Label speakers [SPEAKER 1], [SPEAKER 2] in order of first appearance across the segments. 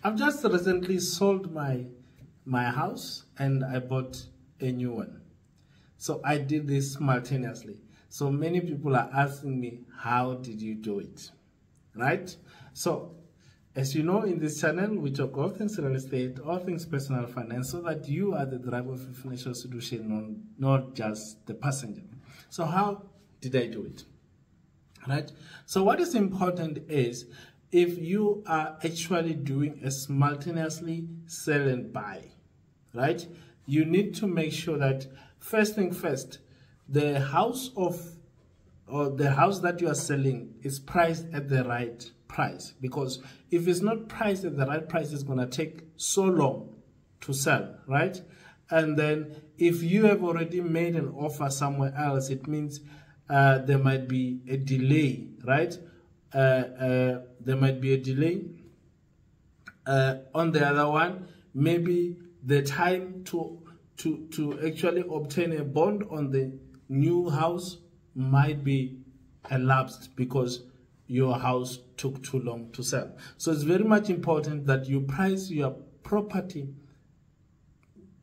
[SPEAKER 1] I've just recently sold my house and I bought a new one. So I did this simultaneously. So many people are asking me, how did you do it? Right? So as you know, in this channel, we talk all things real estate, all things personal finance, so that you are the driver of your financial solution, not just the passenger. So how did I do it? Right? So what is important is, if you are actually doing a simultaneously sell and buy, right? You need to make sure that first thing first, the house that you are selling is priced at the right price, because if it's not priced at the right price, it's going to take so long to sell, right? And then if you have already made an offer somewhere else, it means there might be a delay, right? There might be a delay. On the other one, maybe the time to actually obtain a bond on the new house might be elapsed because your house took too long to sell. So it's very much important that you price your property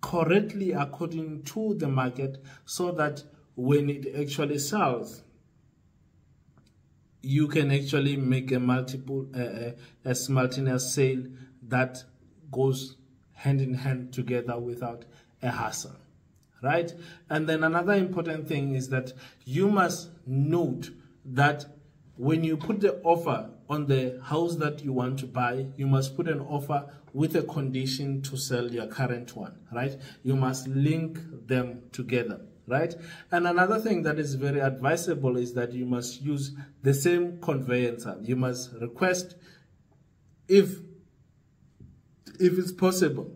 [SPEAKER 1] correctly according to the market, so that when it actually sells, you can actually make a simultaneous sale that goes hand in hand together without a hassle, right? And then another important thing is that you must note that when you put the offer on the house that you want to buy, you must put an offer with a condition to sell your current one, right? You must link them together, right? And another thing that is very advisable is that you must use the same conveyancer. You must request, if it's possible,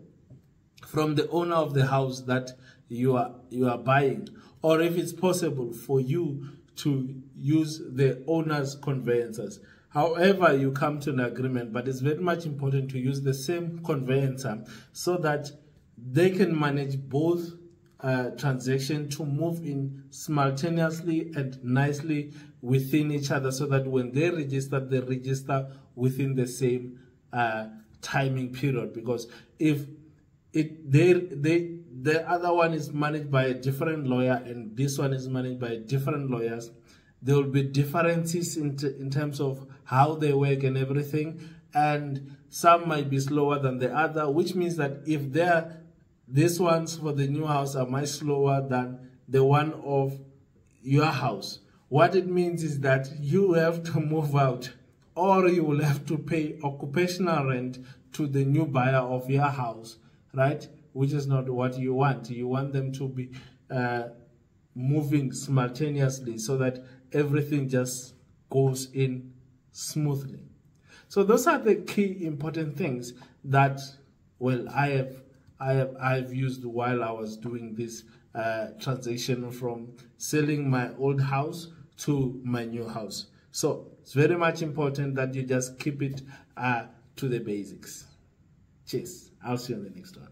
[SPEAKER 1] from the owner of the house that you are buying, or if it's possible for you to use the owner's conveyancers. However, you come to an agreement, but it's very much important to use the same conveyancer so that they can manage both transactions to move in simultaneously and nicely within each other, so that when they register within the same timing period. Because if the other one is managed by a different lawyer and this one is managed by different lawyers, there will be differences in terms of how they work and everything, and some might be slower than the other, which means that if these ones for the new house are much slower than the one of your house, what it means is that you have to move out, or you will have to pay occupational rent to the new buyer of your house, right? Which is not what you want. You want them to be moving simultaneously so that everything just goes in smoothly. So those are the key important things that, well, I've used while I was doing this transition from selling my old house to my new house. So it's very much important that you just keep it to the basics. Cheers. I'll see you on the next one.